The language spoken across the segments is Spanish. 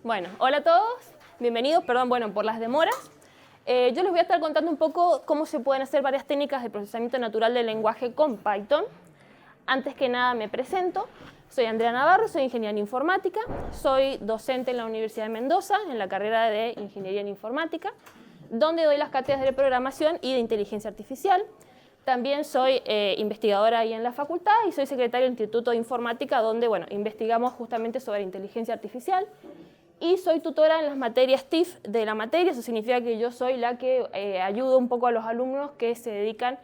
Bueno, hola a todos, bienvenidos, perdón, por las demoras. Yo les voy a estar contando un poco cómo se pueden hacer varias técnicas de procesamiento natural del lenguaje con Python. Antes que nada me presento, soy Andrea Navarro, soy ingeniera en informática, soy docente en la Universidad de Mendoza en la carrera de Ingeniería en Informática, donde doy las cátedras de programación y de inteligencia artificial. También soy investigadora ahí en la facultad y soy secretaria del Instituto de Informática, donde investigamos justamente sobre inteligencia artificial. Y soy tutora en las materias TIF de la materia, eso significa que yo soy la que ayudo un poco a los alumnos que se dedican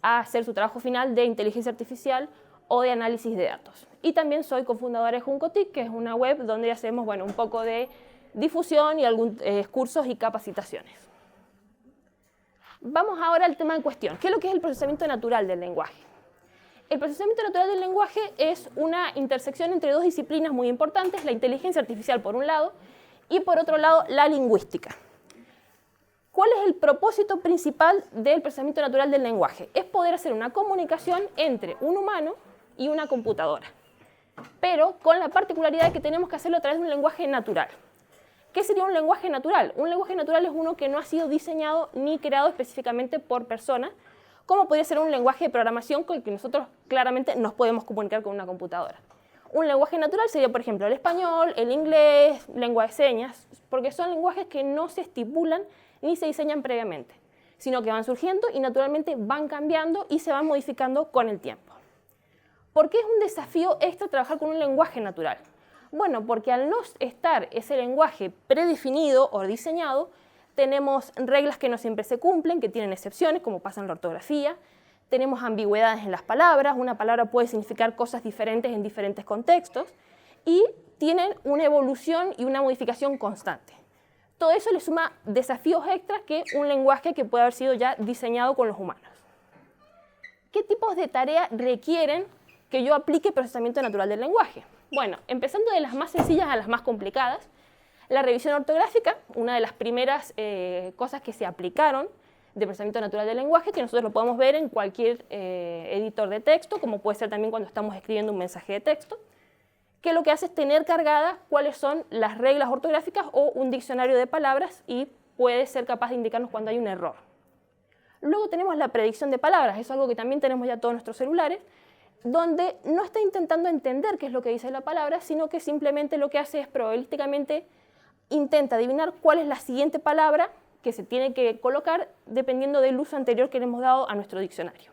a hacer su trabajo final de inteligencia artificial o de análisis de datos. Y también soy cofundadora de Juncotic, que es una web donde hacemos un poco de difusión y algunos cursos y capacitaciones. Vamos ahora al tema en cuestión. ¿Qué es lo que es el procesamiento natural del lenguaje? El procesamiento natural del lenguaje es una intersección entre dos disciplinas muy importantes, la inteligencia artificial por un lado y por otro lado la lingüística. ¿Cuál es el propósito principal del procesamiento natural del lenguaje? Es poder hacer una comunicación entre un humano y una computadora, pero con la particularidad de que tenemos que hacerlo a través de un lenguaje natural. ¿Qué sería un lenguaje natural? Un lenguaje natural es uno que no ha sido diseñado ni creado específicamente por personas, como podría ser un lenguaje de programación con el que nosotros claramente nos podemos comunicar con una computadora. Un lenguaje natural sería, por ejemplo, el español, el inglés, lengua de señas, porque son lenguajes que no se estipulan ni se diseñan previamente, sino que van surgiendo y naturalmente van cambiando y se van modificando con el tiempo. ¿Por qué es un desafío extra trabajar con un lenguaje natural? Bueno, porque al no estar ese lenguaje predefinido o diseñado, tenemos reglas que no siempre se cumplen, que tienen excepciones, como pasa en la ortografía. Tenemos ambigüedades en las palabras, una palabra puede significar cosas diferentes en diferentes contextos, y tienen una evolución y una modificación constante. Todo eso le suma desafíos extras que un lenguaje que puede haber sido ya diseñado con los humanos. ¿Qué tipos de tareas requieren que yo aplique procesamiento natural del lenguaje? Bueno, empezando de las más sencillas a las más complicadas, la revisión ortográfica, una de las primeras cosas que se aplicaron de procesamiento natural del lenguaje, que nosotros lo podemos ver en cualquier editor de texto, como puede ser también cuando estamos escribiendo un mensaje de texto, que lo que hace es tener cargadas cuáles son las reglas ortográficas o un diccionario de palabras y puede ser capaz de indicarnos cuando hay un error. Luego tenemos la predicción de palabras, es algo que también tenemos ya todos nuestros celulares, donde no está intentando entender qué es lo que dice la palabra, sino que simplemente lo que hace es probabilísticamente intenta adivinar cuál es la siguiente palabra que se tiene que colocar dependiendo del uso anterior que le hemos dado a nuestro diccionario.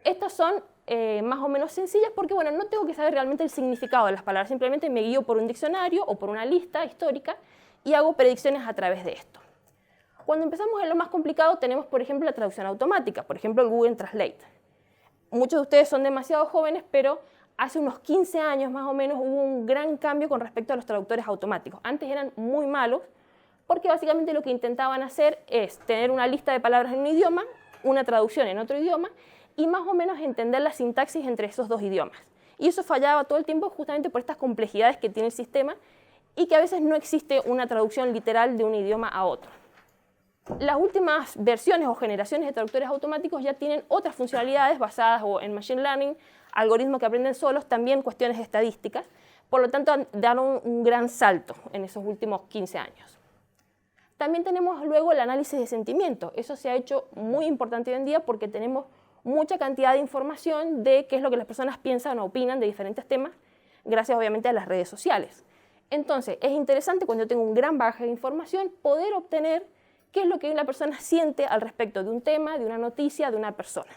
Estas son más o menos sencillas porque no tengo que saber realmente el significado de las palabras, simplemente me guío por un diccionario o por una lista histórica y hago predicciones a través de esto. Cuando empezamos en lo más complicado tenemos, por ejemplo, la traducción automática, por ejemplo, el Google Translate. Muchos de ustedes son demasiado jóvenes, pero hace unos 15 años más o menos hubo un gran cambio con respecto a los traductores automáticos. Antes eran muy malos porque básicamente lo que intentaban hacer es tener una lista de palabras en un idioma, una traducción en otro idioma y más o menos entender la sintaxis entre esos dos idiomas. Y eso fallaba todo el tiempo justamente por estas complejidades que tiene el sistema y que a veces no existe una traducción literal de un idioma a otro. Las últimas versiones o generaciones de traductores automáticos ya tienen otras funcionalidades basadas en Machine Learning, algoritmos que aprenden solos, también cuestiones estadísticas. Por lo tanto, dieron un gran salto en esos últimos 15 años. También tenemos luego el análisis de sentimientos. Eso se ha hecho muy importante hoy en día porque tenemos mucha cantidad de información de qué es lo que las personas piensan o opinan de diferentes temas, gracias obviamente a las redes sociales. Entonces, es interesante cuando yo tengo un gran bagaje de información poder obtener qué es lo que una persona siente al respecto de un tema, de una noticia, de una persona.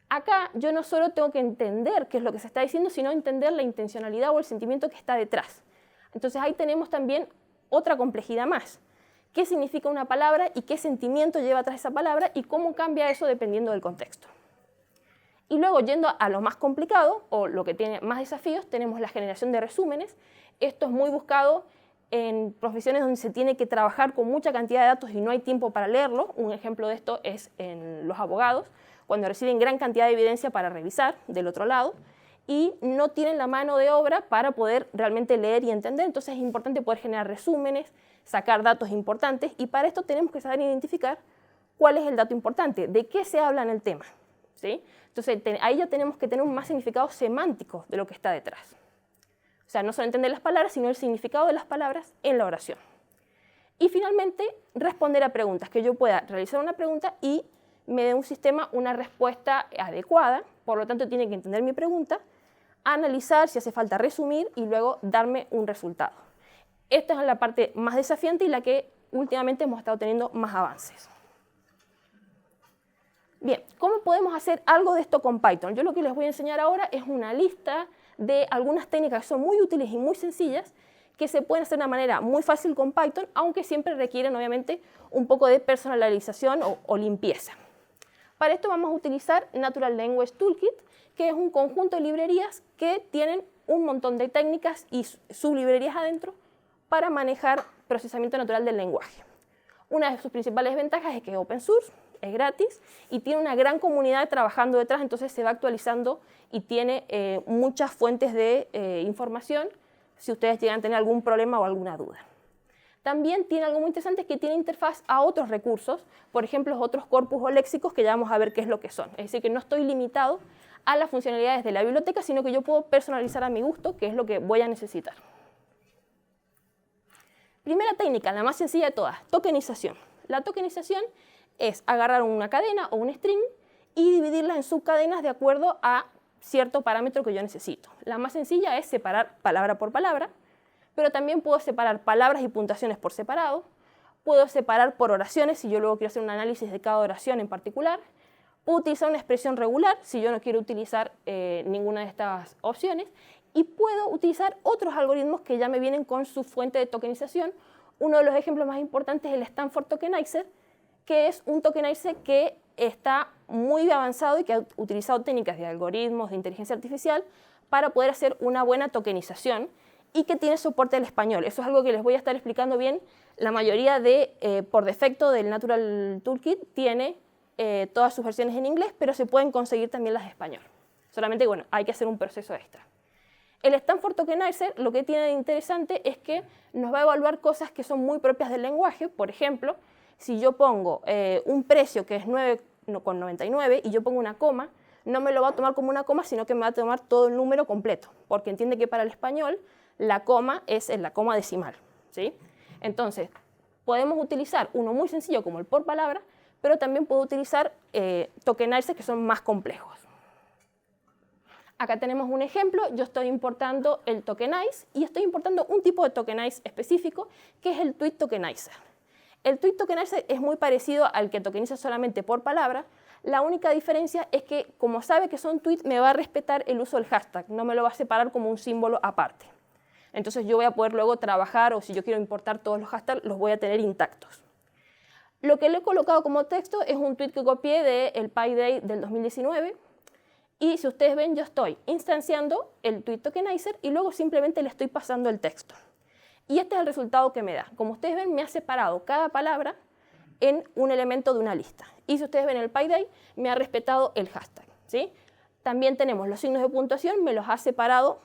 Acá yo no solo tengo que entender qué es lo que se está diciendo, sino entender la intencionalidad o el sentimiento que está detrás. Entonces ahí tenemos también otra complejidad más. ¿Qué significa una palabra y qué sentimiento lleva atrás esa palabra y cómo cambia eso dependiendo del contexto? Y luego, yendo a lo más complicado o lo que tiene más desafíos, tenemos la generación de resúmenes. Esto es muy buscado en profesiones donde se tiene que trabajar con mucha cantidad de datos y no hay tiempo para leerlo. Un ejemplo de esto es en los abogados, cuando reciben gran cantidad de evidencia para revisar del otro lado y no tienen la mano de obra para poder realmente leer y entender. Entonces es importante poder generar resúmenes, sacar datos importantes y para esto tenemos que saber identificar cuál es el dato importante, de qué se habla en el tema, ¿sí? Entonces ahí ya tenemos que tener un más significado semántico de lo que está detrás. O sea, no solo entender las palabras, sino el significado de las palabras en la oración. Y finalmente, responder a preguntas, que yo pueda realizar una pregunta y me dé un sistema una respuesta adecuada, por lo tanto tiene que entender mi pregunta, analizar si hace falta resumir y luego darme un resultado. Esta es la parte más desafiante y la que últimamente hemos estado teniendo más avances. Bien, ¿cómo podemos hacer algo de esto con Python? Yo lo que les voy a enseñar ahora es una lista de algunas técnicas que son muy útiles y muy sencillas que se pueden hacer de una manera muy fácil con Python, aunque siempre requieren obviamente un poco de personalización o limpieza. Para esto vamos a utilizar Natural Language Toolkit, que es un conjunto de librerías que tienen un montón de técnicas y sublibrerías adentro para manejar procesamiento natural del lenguaje. Una de sus principales ventajas es que es open source, es gratis y tiene una gran comunidad trabajando detrás, entonces se va actualizando y tiene muchas fuentes de información si ustedes llegan a tener algún problema o alguna duda. También tiene algo muy interesante, es que tiene interfaz a otros recursos, por ejemplo, otros corpus o léxicos que ya vamos a ver qué es lo que son. Es decir, que no estoy limitado a las funcionalidades de la biblioteca, sino que yo puedo personalizar a mi gusto, que es lo que voy a necesitar. Primera técnica, la más sencilla de todas, tokenización. La tokenización es agarrar una cadena o un string y dividirla en subcadenas de acuerdo a cierto parámetro que yo necesito. La más sencilla es separar palabra por palabra, pero también puedo separar palabras y puntuaciones por separado, puedo separar por oraciones si yo luego quiero hacer un análisis de cada oración en particular, puedo utilizar una expresión regular si yo no quiero utilizar ninguna de estas opciones, y puedo utilizar otros algoritmos que ya me vienen con su fuente de tokenización. Uno de los ejemplos más importantes es el Stanford Tokenizer, que es un tokenizer que está muy avanzado y que ha utilizado técnicas de algoritmos de inteligencia artificial para poder hacer una buena tokenización y que tiene soporte al español. Eso es algo que les voy a estar explicando bien. La mayoría por defecto del Natural Toolkit tiene todas sus versiones en inglés, pero se pueden conseguir también las de español. Solamente, bueno, hay que hacer un proceso extra. El Stanford Tokenizer lo que tiene de interesante es que nos va a evaluar cosas que son muy propias del lenguaje. Por ejemplo, si yo pongo un precio que es 9,99 y yo pongo una coma, no me lo va a tomar como una coma, sino que me va a tomar todo el número completo, porque entiende que para el español la coma es en la coma decimal, ¿sí? Entonces, podemos utilizar uno muy sencillo como el por palabra, pero también puedo utilizar tokenizers que son más complejos. Acá tenemos un ejemplo, yo estoy importando el tokenize y estoy importando un tipo de tokenize específico que es el tweet tokenizer. El tweet tokenizer es muy parecido al que tokeniza solamente por palabra. La única diferencia es que, como sabe que son tweets, me va a respetar el uso del hashtag, no me lo va a separar como un símbolo aparte. Entonces yo voy a poder luego trabajar, o si yo quiero importar todos los hashtags, los voy a tener intactos. Lo que le he colocado como texto es un tweet que copié del Pi Day del 2019. Y si ustedes ven, yo estoy instanciando el tweet tokenizer y luego simplemente le estoy pasando el texto. Y este es el resultado que me da. Como ustedes ven, me ha separado cada palabra en un elemento de una lista. Y si ustedes ven el Pi Day, me ha respetado el hashtag, ¿sí? También tenemos los signos de puntuación, me los ha separado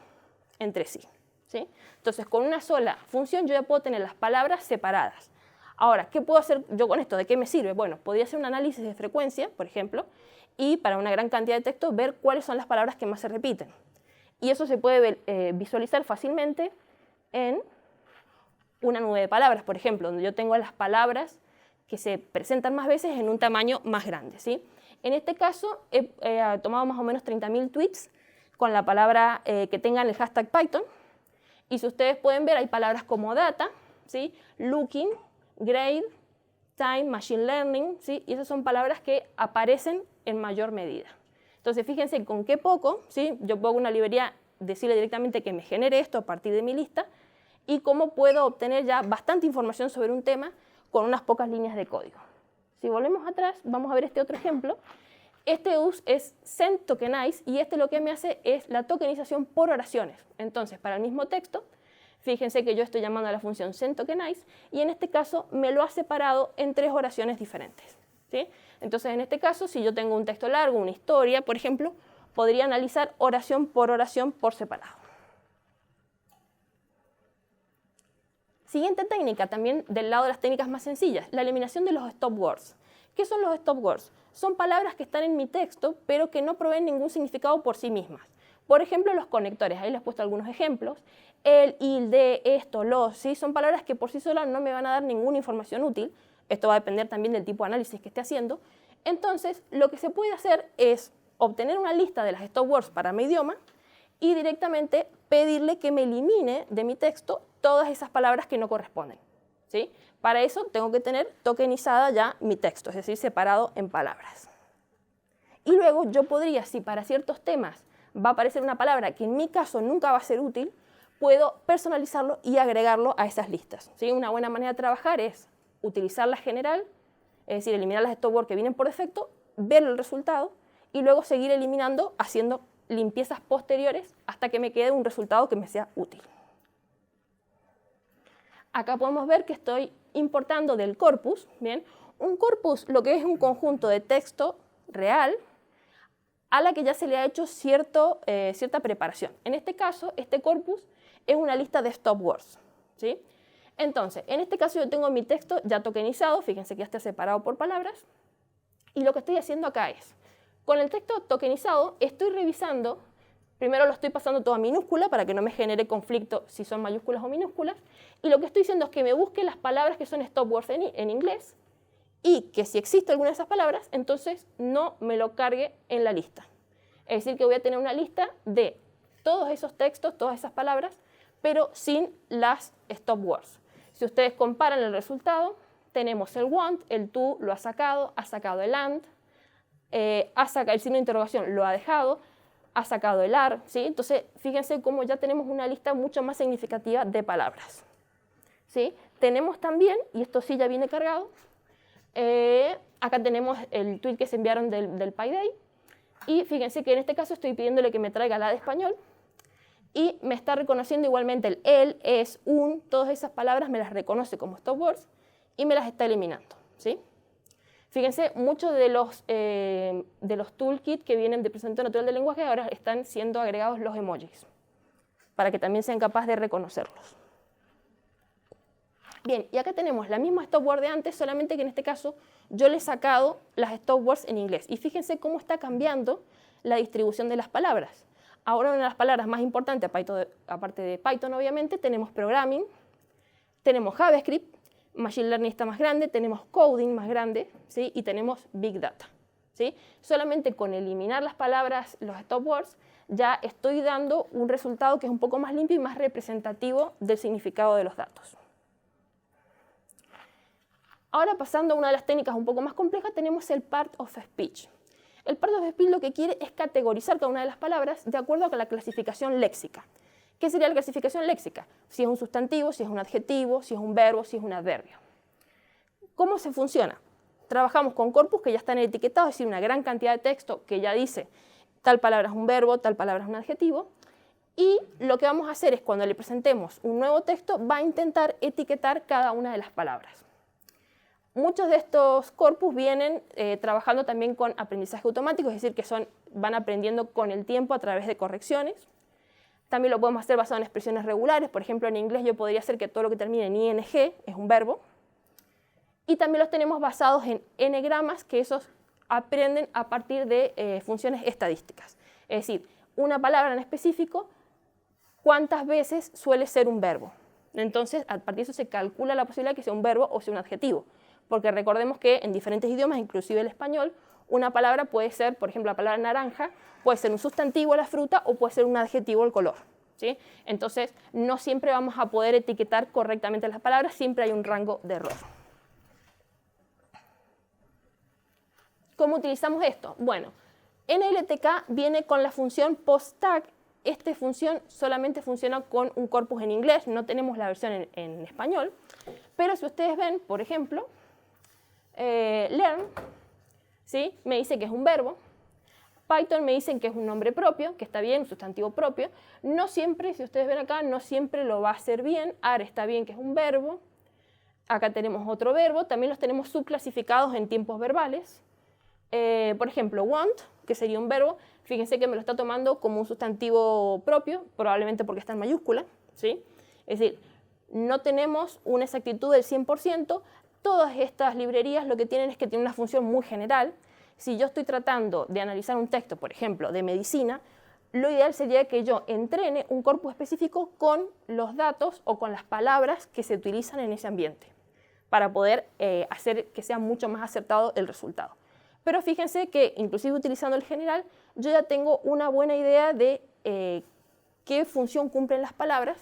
entre sí, ¿sí? Entonces, con una sola función yo ya puedo tener las palabras separadas. Ahora, ¿qué puedo hacer yo con esto? ¿De qué me sirve? Bueno, podría hacer un análisis de frecuencia, por ejemplo, y para una gran cantidad de texto ver cuáles son las palabras que más se repiten. Y eso se puede visualizar fácilmente en una nube de palabras, por ejemplo, donde yo tengo las palabras que se presentan más veces en un tamaño más grande, ¿sí? En este caso he tomado más o menos 30.000 tweets con la palabra que tengan el hashtag Python, y si ustedes pueden ver hay palabras como data, ¿sí? Looking, grade, time, machine learning, ¿sí? Y esas son palabras que aparecen en mayor medida. Entonces, fíjense con qué poco, ¿sí? Yo pongo una librería, decirle directamente que me genere esto a partir de mi lista y cómo puedo obtener ya bastante información sobre un tema con unas pocas líneas de código. Si volvemos atrás, vamos a ver este otro ejemplo. Este es send tokenize y este lo que me hace es la tokenización por oraciones. Entonces, para el mismo texto, fíjense que yo estoy llamando a la función send tokenize y en este caso me lo ha separado en 3 oraciones diferentes, ¿sí? Entonces, en este caso, si yo tengo un texto largo, una historia, por ejemplo, podría analizar oración por separado. Siguiente técnica, también del lado de las técnicas más sencillas, la eliminación de los stop words. ¿Qué son los stop words? Son palabras que están en mi texto, pero que no proveen ningún significado por sí mismas. Por ejemplo, los conectores, ahí les he puesto algunos ejemplos. El, il, de, esto, los, ¿sí? Son palabras que por sí solas no me van a dar ninguna información útil. Esto va a depender también del tipo de análisis que esté haciendo. Entonces, lo que se puede hacer es obtener una lista de las stop words para mi idioma y directamente pedirle que me elimine de mi texto todas esas palabras que no corresponden, ¿sí? Para eso tengo que tener tokenizada ya mi texto, es decir, separado en palabras. Y luego yo podría, si para ciertos temas va a aparecer una palabra que en mi caso nunca va a ser útil, puedo personalizarlo y agregarlo a esas listas, ¿sí? Una buena manera de trabajar es utilizar la general, es decir, eliminar las stop words que vienen por defecto, ver el resultado y luego seguir eliminando, haciendo limpiezas posteriores hasta que me quede un resultado que me sea útil. Acá podemos ver que estoy importando del corpus, ¿bien? Un corpus lo que es un conjunto de texto real a la que ya se le ha hecho cierta preparación. En este caso, este corpus es una lista de stop words, ¿sí? Entonces, en este caso yo tengo mi texto ya tokenizado, fíjense que ya está separado por palabras, y lo que estoy haciendo acá es, con el texto tokenizado, estoy revisando, primero lo estoy pasando todo a minúscula para que no me genere conflicto si son mayúsculas o minúsculas, y lo que estoy diciendo es que me busque las palabras que son stop words en inglés, y que si existe alguna de esas palabras, entonces no me lo cargue en la lista. Es decir, que voy a tener una lista de todos esos textos, todas esas palabras, pero sin las stop words. Si ustedes comparan el resultado, tenemos el want, el to lo ha sacado el and, el signo de interrogación lo ha dejado, ha sacado el are, ¿sí? Entonces, fíjense cómo ya tenemos una lista mucho más significativa de palabras, ¿sí? Tenemos también, y esto sí ya viene cargado, acá tenemos el tweet que se enviaron del PyDay, y fíjense que en este caso estoy pidiéndole que me traiga la de español, y me está reconociendo igualmente el él, es, un, todas esas palabras me las reconoce como stop words y me las está eliminando, ¿sí? Fíjense, muchos de los toolkits que vienen de procesamiento natural del lenguaje ahora están siendo agregados los emojis, para que también sean capaces de reconocerlos. Bien, y acá tenemos la misma stop word de antes, solamente que en este caso yo le he sacado las stop words en inglés. Y fíjense cómo está cambiando la distribución de las palabras. Ahora una de las palabras más importantes, aparte de Python obviamente, tenemos programming, tenemos JavaScript, Machine Learning está más grande, tenemos coding más grande, ¿sí? Y tenemos Big Data, ¿sí? Solamente con eliminar las palabras, los stop words, ya estoy dando un resultado que es un poco más limpio y más representativo del significado de los datos. Ahora pasando a una de las técnicas un poco más complejas, tenemos el part of speech. El part of speech lo que quiere es categorizar cada una de las palabras de acuerdo a la clasificación léxica. ¿Qué sería la clasificación léxica? Si es un sustantivo, si es un adjetivo, si es un verbo, si es un adverbio. ¿Cómo se funciona? Trabajamos con corpus que ya están etiquetados, es decir, una gran cantidad de texto que ya dice tal palabra es un verbo, tal palabra es un adjetivo, y lo que vamos a hacer es cuando le presentemos un nuevo texto, va a intentar etiquetar cada una de las palabras. Muchos de estos corpus vienen trabajando también con aprendizaje automático, es decir, que van aprendiendo con el tiempo a través de correcciones. También lo podemos hacer basado en expresiones regulares, por ejemplo, en inglés yo podría hacer que todo lo que termine en ing es un verbo. Y también los tenemos basados en n-gramas, que esos aprenden a partir de funciones estadísticas. Es decir, una palabra en específico, ¿cuántas veces suele ser un verbo? Entonces, a partir de eso se calcula la posibilidad de que sea un verbo o sea un adjetivo. Porque recordemos que en diferentes idiomas, inclusive el español, una palabra puede ser, por ejemplo, la palabra naranja, puede ser un sustantivo la fruta o puede ser un adjetivo el color, ¿sí? Entonces, no siempre vamos a poder etiquetar correctamente las palabras, siempre hay un rango de error. ¿Cómo utilizamos esto? Bueno, NLTK viene con la función post-tag. Esta función solamente funciona con un corpus en inglés, no tenemos la versión en español, pero si ustedes ven, por ejemplo, learn, ¿sí? Me dice que es un verbo, Python me dice que es un nombre propio, que está bien, un sustantivo propio, no siempre, si ustedes ven acá, no siempre lo va a hacer bien, are está bien que es un verbo, acá tenemos otro verbo, también los tenemos subclasificados en tiempos verbales, por ejemplo, want, que sería un verbo, fíjense que me lo está tomando como un sustantivo propio, probablemente porque está en mayúscula, ¿sí? Es decir, no tenemos una exactitud del 100%, todas estas librerías lo que tienen es que tienen una función muy general. Si yo estoy tratando de analizar un texto, por ejemplo, de medicina, lo ideal sería que yo entrene un corpus específico con los datos o con las palabras que se utilizan en ese ambiente para poder hacer que sea mucho más acertado el resultado. Pero fíjense que inclusive utilizando el general, yo ya tengo una buena idea de qué función cumplen las palabras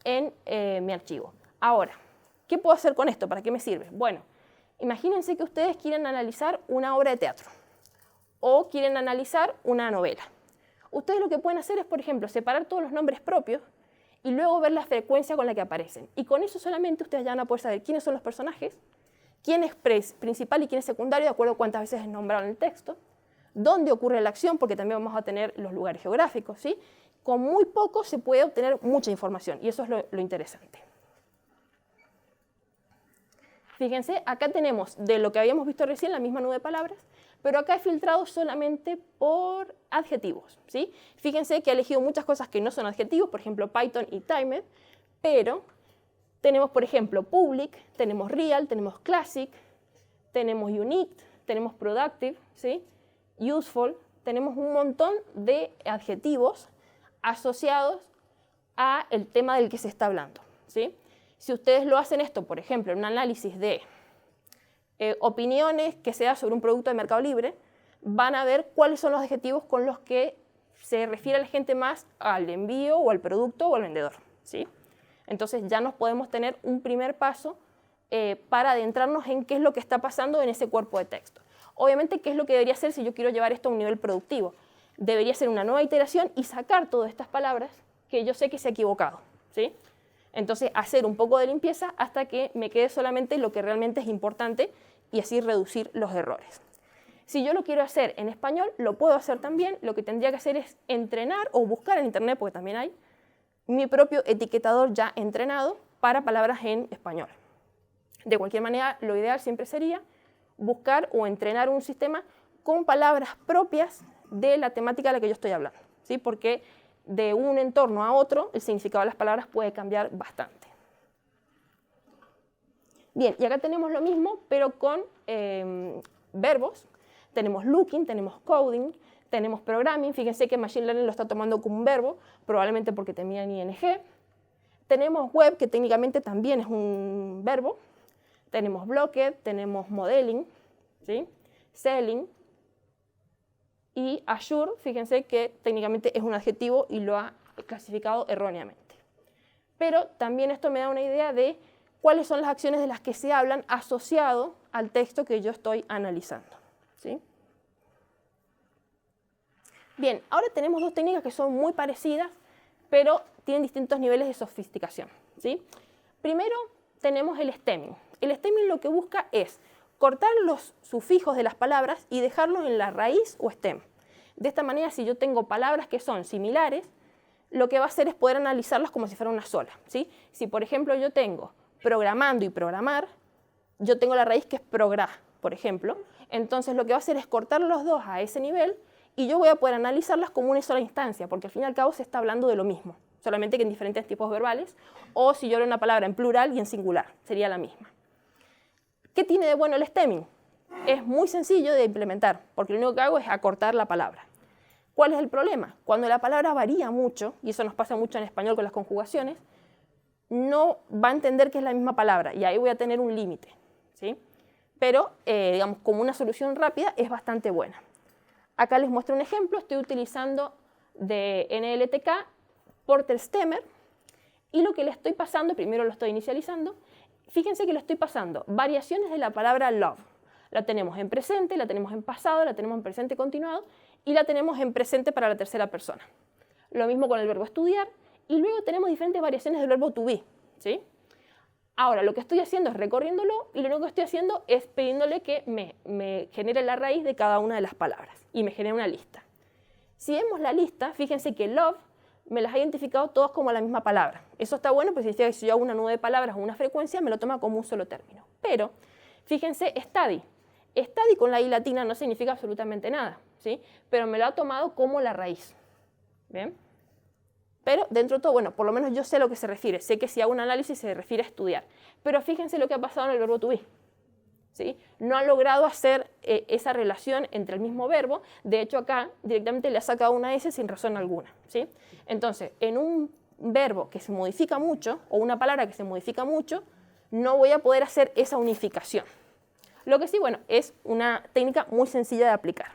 en mi archivo. Ahora, ¿qué puedo hacer con esto? ¿Para qué me sirve? Bueno, imagínense que ustedes quieren analizar una obra de teatro o quieren analizar una novela. Ustedes lo que pueden hacer es, por ejemplo, separar todos los nombres propios y luego ver la frecuencia con la que aparecen. Y con eso solamente ustedes ya van a poder saber quiénes son los personajes, quién es principal y quién es secundario, de acuerdo a cuántas veces es nombrado en el texto, dónde ocurre la acción, porque también vamos a tener los lugares geográficos, ¿sí? Con muy poco se puede obtener mucha información, y eso es lo interesante. Fíjense, acá tenemos de lo que habíamos visto recién, la misma nube de palabras, pero acá he filtrado solamente por adjetivos, ¿sí? Fíjense que he elegido muchas cosas que no son adjetivos, por ejemplo, Python y timed, pero tenemos, por ejemplo, public, tenemos real, tenemos classic, tenemos unique, tenemos productive, ¿sí? Useful, tenemos un montón de adjetivos asociados al tema del que se está hablando, ¿sí? Si ustedes lo hacen esto, por ejemplo, en un análisis de opiniones que se da sobre un producto de Mercado Libre, van a ver cuáles son los adjetivos con los que se refiere a la gente más al envío o al producto o al vendedor, ¿sí? Entonces ya nos podemos tener un primer paso para adentrarnos en qué es lo que está pasando en ese cuerpo de texto. Obviamente, ¿qué es lo que debería hacer si yo quiero llevar esto a un nivel productivo? Debería ser una nueva iteración y sacar todas estas palabras que yo sé que se ha equivocado, ¿sí? Entonces, hacer un poco de limpieza hasta que me quede solamente lo que realmente es importante y así reducir los errores. Si yo lo quiero hacer en español, lo puedo hacer también. Lo que tendría que hacer es entrenar o buscar en internet, porque también hay, mi propio etiquetador ya entrenado para palabras en español. De cualquier manera, lo ideal siempre sería buscar o entrenar un sistema con palabras propias de la temática de la que yo estoy hablando, ¿sí? Porque de un entorno a otro, el significado de las palabras puede cambiar bastante. Bien, y acá tenemos lo mismo, pero con verbos. Tenemos looking, tenemos coding, tenemos programming. Fíjense que Machine Learning lo está tomando como un verbo, probablemente porque tenía en ING. Tenemos web, que técnicamente también es un verbo. Tenemos blocked, tenemos modeling, ¿sí? Selling. Y Azure, fíjense que técnicamente es un adjetivo y lo ha clasificado erróneamente. Pero también esto me da una idea de cuáles son las acciones de las que se hablan asociado al texto que yo estoy analizando, ¿sí? Bien, ahora tenemos dos técnicas que son muy parecidas, pero tienen distintos niveles de sofisticación, ¿sí? Primero tenemos el stemming. El stemming lo que busca es cortar los sufijos de las palabras y dejarlos en la raíz o stem. De esta manera, si yo tengo palabras que son similares, lo que va a hacer es poder analizarlas como si fuera una sola, ¿sí? Si, por ejemplo, yo tengo programando y programar, yo tengo la raíz que es progra, por ejemplo, entonces lo que va a hacer es cortar los dos a ese nivel y yo voy a poder analizarlas como una sola instancia, porque al fin y al cabo se está hablando de lo mismo, solamente que en diferentes tipos verbales, o si yo leo una palabra en plural y en singular, sería la misma. ¿Qué tiene de bueno el stemming? Es muy sencillo de implementar, porque lo único que hago es acortar la palabra. ¿Cuál es el problema? Cuando la palabra varía mucho, y eso nos pasa mucho en español con las conjugaciones, no va a entender que es la misma palabra, y ahí voy a tener un límite, ¿sí? Pero, digamos, como una solución rápida, es bastante buena. Acá les muestro un ejemplo, estoy utilizando de NLTK Porter Stemmer, y lo que le estoy pasando, primero lo estoy inicializando, fíjense que le estoy pasando variaciones de la palabra love. La tenemos en presente, la tenemos en pasado, la tenemos en presente continuado y la tenemos en presente para la tercera persona. Lo mismo con el verbo estudiar y luego tenemos diferentes variaciones del verbo to be, ¿sí? Ahora, lo que estoy haciendo es recorriéndolo y lo único que estoy haciendo es pidiéndole que me genere la raíz de cada una de las palabras y me genere una lista. Si vemos la lista, fíjense que love me las ha identificado todas como la misma palabra. Eso está bueno, pues significa que si yo hago una nube de palabras o una frecuencia, me lo toma como un solo término. Pero, fíjense, study. Study con la I latina no significa absolutamente nada, ¿sí? Pero me lo ha tomado como la raíz. ¿Bien? Pero dentro de todo, bueno, por lo menos yo sé a lo que se refiere. Sé que si hago un análisis se refiere a estudiar. Pero fíjense lo que ha pasado en el verbo to be. ¿sí? No han logrado hacer esa relación entre el mismo verbo. De hecho, acá directamente le ha sacado una S sin razón alguna, ¿sí? Entonces, en un verbo que se modifica mucho, o una palabra que se modifica mucho, no voy a poder hacer esa unificación. Lo que sí, bueno, es una técnica muy sencilla de aplicar.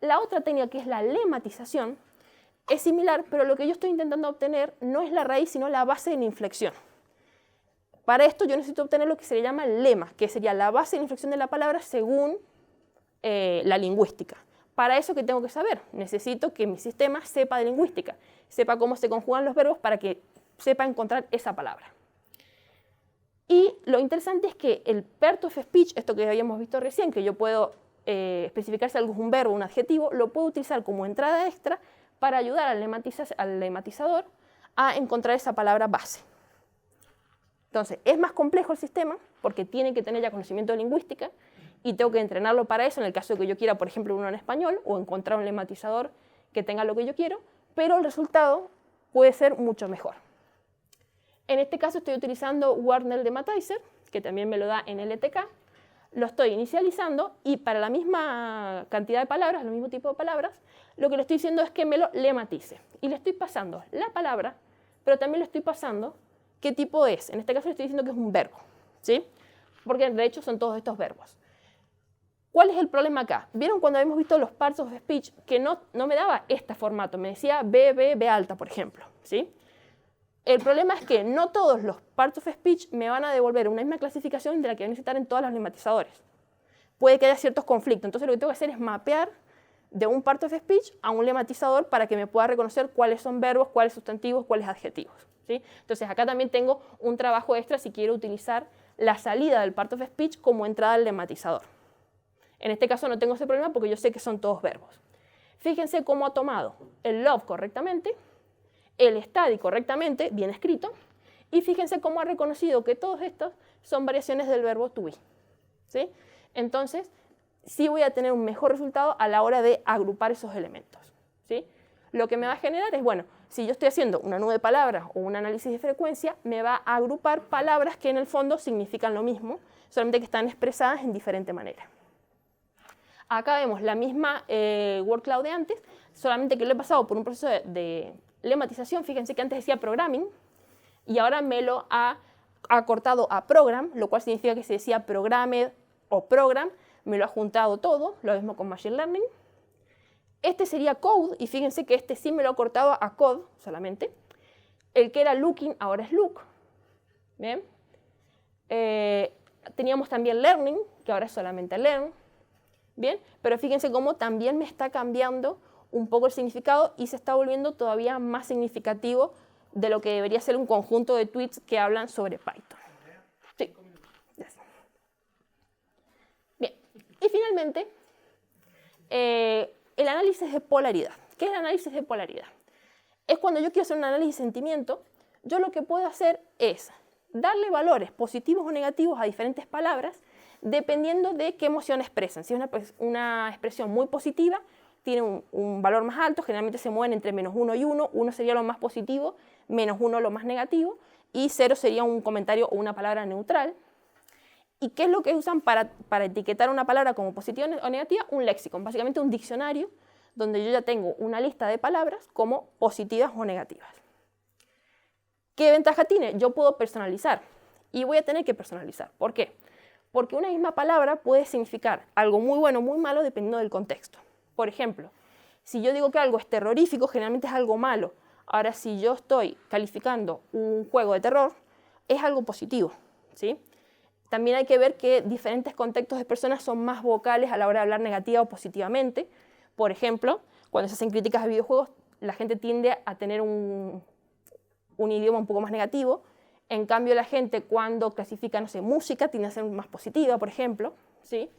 La otra técnica, que es la lematización, es similar, pero lo que yo estoy intentando obtener no es la raíz, sino la base de la inflexión. Para esto yo necesito obtener lo que se le llama lema, que sería la base de la inflexión de la palabra según la lingüística. Para eso, ¿qué tengo que saber? Necesito que mi sistema sepa de lingüística, sepa cómo se conjugan los verbos para que sepa encontrar esa palabra. Y lo interesante es que el part of speech, esto que habíamos visto recién, que yo puedo especificar si algo es un verbo o un adjetivo, lo puedo utilizar como entrada extra para ayudar al lematizador a encontrar esa palabra base. Entonces, es más complejo el sistema porque tiene que tener ya conocimiento de lingüística y tengo que entrenarlo para eso en el caso de que yo quiera, por ejemplo, uno en español o encontrar un lematizador que tenga lo que yo quiero, pero el resultado puede ser mucho mejor. En este caso estoy utilizando Wordner Lematizer, que también me lo da en LTK, lo estoy inicializando y para la misma cantidad de palabras, el mismo tipo de palabras, lo que le estoy diciendo es que me lo lematice. Y le estoy pasando la palabra, pero también le estoy pasando qué tipo es. En este caso le estoy diciendo que es un verbo, ¿sí? Porque de hecho son todos estos verbos. ¿Cuál es el problema acá? ¿Vieron cuando habíamos visto los parts of speech que no me daba este formato? Me decía B, B, B alta, por ejemplo, ¿sí? El problema es que no todos los parts of speech me van a devolver una misma clasificación de la que voy a necesitar en todos los lematizadores. Puede que haya ciertos conflictos. Entonces lo que tengo que hacer es mapear de un part of speech a un lematizador para que me pueda reconocer cuáles son verbos, cuáles sustantivos, cuáles adjetivos, ¿sí? Entonces acá también tengo un trabajo extra si quiero utilizar la salida del part of speech como entrada al lematizador. En este caso no tengo ese problema porque yo sé que son todos verbos. Fíjense cómo ha tomado el love correctamente, el study correctamente, bien escrito, y fíjense cómo ha reconocido que todos estos son variaciones del verbo to be, ¿sí? Entonces, sí voy a tener un mejor resultado a la hora de agrupar esos elementos, ¿sí? Lo que me va a generar es, bueno, si yo estoy haciendo una nube de palabras o un análisis de frecuencia, me va a agrupar palabras que en el fondo significan lo mismo, solamente que están expresadas en diferente manera. Acá vemos la misma word cloud de antes, solamente que lo he pasado por un proceso de lematización. Fíjense que antes decía programming y ahora me lo ha acortado a program, lo cual significa que se decía programmed o program, me lo ha juntado todo, lo mismo con machine learning. Este sería code y fíjense que este sí me lo ha cortado a code solamente. El que era looking ahora es look. ¿Bien? Teníamos también learning, que ahora es solamente learn. Bien, pero fíjense cómo también me está cambiando un poco el significado y se está volviendo todavía más significativo de lo que debería ser un conjunto de tweets que hablan sobre Python. Sí. Bien, y finalmente, el análisis de polaridad. ¿Qué es el análisis de polaridad? Es cuando yo quiero hacer un análisis de sentimiento, yo lo que puedo hacer es darle valores positivos o negativos a diferentes palabras dependiendo de qué emoción expresan. Si es una expresión muy positiva, tiene un valor más alto, generalmente se mueven entre -1 y 1, 1 sería lo más positivo, -1 lo más negativo, y 0 sería un comentario o una palabra neutral. ¿Y qué es lo que usan para etiquetar una palabra como positiva o negativa? Un léxico, básicamente un diccionario, donde yo ya tengo una lista de palabras como positivas o negativas. ¿Qué ventaja tiene? Yo puedo personalizar, y voy a tener que personalizar. ¿Por qué? Porque una misma palabra puede significar algo muy bueno o muy malo dependiendo del contexto. Por ejemplo, si yo digo que algo es terrorífico, generalmente es algo malo. Ahora, si yo estoy calificando un juego de terror, es algo positivo, ¿sí? También hay que ver que diferentes contextos de personas son más vocales a la hora de hablar negativa o positivamente. Por ejemplo, cuando se hacen críticas a videojuegos, la gente tiende a tener un idioma un poco más negativo. En cambio, la gente cuando clasifica, no sé, música, tiende a ser más positiva, por ejemplo, ¿sí?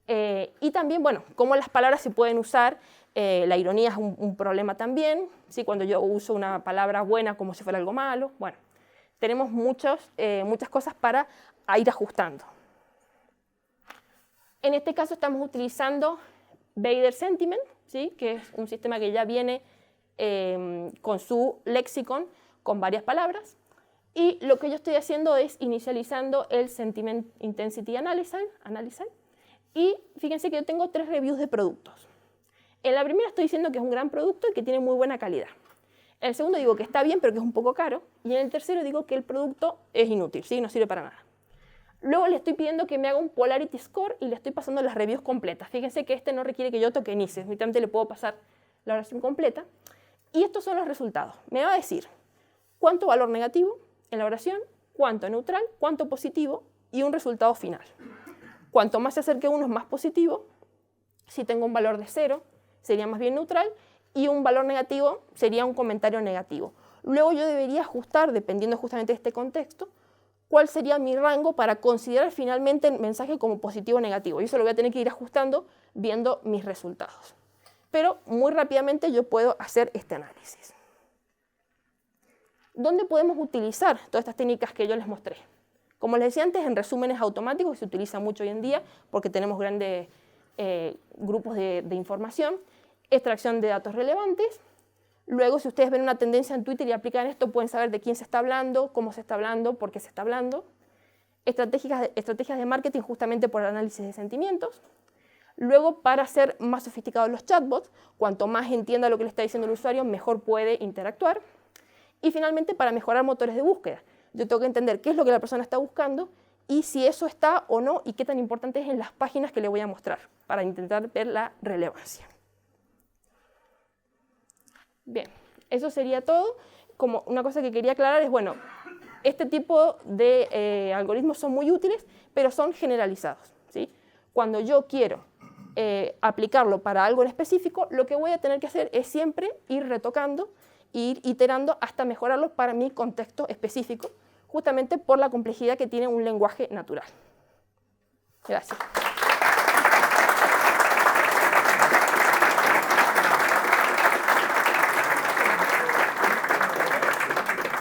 Y también, bueno, cómo las palabras se pueden usar, la ironía es un problema también, ¿sí? Cuando yo uso una palabra buena como si fuera algo malo, bueno, tenemos muchas cosas para ir ajustando. En este caso estamos utilizando Vader Sentiment, ¿sí? Que es un sistema que ya viene con su lexicon con varias palabras. Y lo que yo estoy haciendo es inicializando el Sentiment Intensity Analyzer. Y fíjense que yo tengo 3 reviews de productos. En la primera estoy diciendo que es un gran producto y que tiene muy buena calidad. En el segundo digo que está bien, pero que es un poco caro. Y en el tercero digo que el producto es inútil, ¿sí? No sirve para nada. Luego le estoy pidiendo que me haga un Polarity Score y le estoy pasando las reviews completas. Fíjense que este no requiere que yo tokenice, únicamente le puedo pasar la oración completa. Y estos son los resultados. Me va a decir cuánto valor negativo en la oración, cuánto neutral, cuánto positivo y un resultado final. Cuanto más se acerque uno es más positivo. Si tengo un valor de 0, sería más bien neutral, y un valor negativo sería un comentario negativo. Luego yo debería ajustar, dependiendo justamente de este contexto, cuál sería mi rango para considerar finalmente el mensaje como positivo o negativo. Y eso lo voy a tener que ir ajustando viendo mis resultados. Pero muy rápidamente yo puedo hacer este análisis. ¿Dónde podemos utilizar todas estas técnicas que yo les mostré? Como les decía antes, en resúmenes automáticos, que se utiliza mucho hoy en día porque tenemos grandes grupos de información, extracción de datos relevantes. Luego, si ustedes ven una tendencia en Twitter y aplican esto, pueden saber de quién se está hablando, cómo se está hablando, por qué se está hablando. Estrategias de marketing justamente por el análisis de sentimientos. Luego, para hacer más sofisticados los chatbots, cuanto más entienda lo que le está diciendo el usuario, mejor puede interactuar. Y finalmente, para mejorar motores de búsqueda. Yo tengo que entender qué es lo que la persona está buscando y si eso está o no y qué tan importante es en las páginas que le voy a mostrar para intentar ver la relevancia. Bien, eso sería todo. Como una cosa que quería aclarar es, bueno, este tipo de algoritmos son muy útiles, pero son generalizados, ¿sí? Cuando yo quiero aplicarlo para algo en específico, lo que voy a tener que hacer es siempre ir retocando, ir iterando hasta mejorarlo para mi contexto específico, justamente por la complejidad que tiene un lenguaje natural. Gracias.